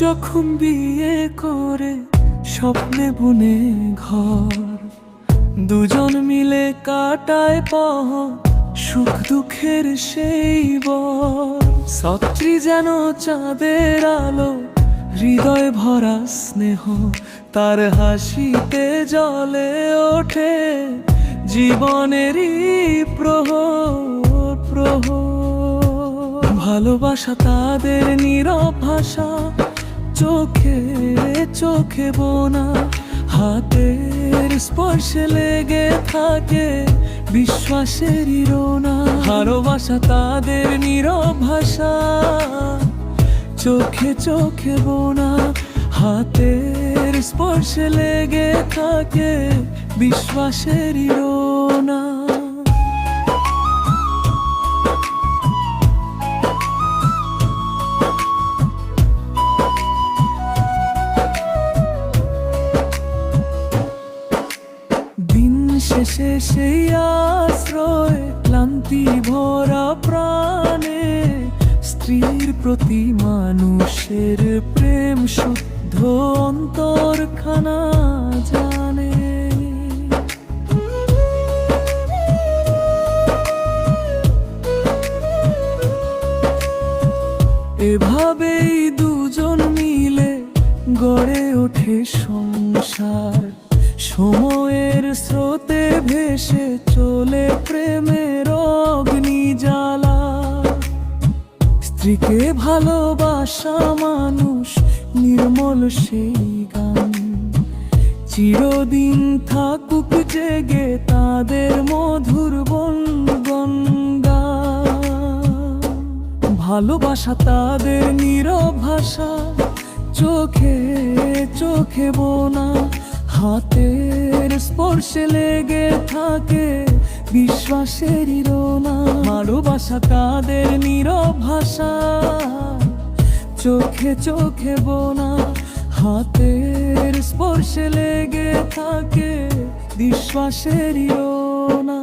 যখন বিয়ে করে স্বপ্নে বুনে ঘর, দুজন মিলে কাটায় পথ সুখ দুঃখের সেই বর। সত্রী যেন চাঁদের আলো, হৃদয় ভরা স্নেহ, তার হাসিতে জ্বলে ওঠে জীবনেরই প্রহর প্রহর। ভালোবাসা তাদের নীরব ভাষা, চোখে চোখে বোনা, হাতের স্পর্শে লেগে থাকে বিশ্বাসেরই রোনা। ভালোবাসা তাদের নীরব ভাষা, চোখে চোখে বোনা, হাতের স্পর্শে লেগে থাকে বিশ্বাসেরই রোনা। দিন শেষে সেই আশ্রয়, ক্লান্তি ভরা প্রাণে, স্ত্রীর প্রতি মানুষের প্রেম শুদ্ধ অন্তরখানা জানে। এভাবেই দুজন মিলে গড়ে ওঠে সংসার, সময়ের স্রোতে ভেসে চলে প্রেমের অগ্নিজ্বালা। স্ত্রীকে ভালোবাসা মানুষ নির্মল সেই গান, চিরদিন থাকুক জেগে তাদের মধুর বনগণ গান। ভালোবাসা তাদের নীরব ভাষা, চোখে চোখে বোনা, হাতের স্পর্শে লেগে থাকে বিশ্বাসেরই রোনা। ভালোবাসা তাদের নীরব ভাষা, চোখে চোখে বোনা, হাতের স্পর্শে লেগে থাকে বিশ্বাসেরই রোনা।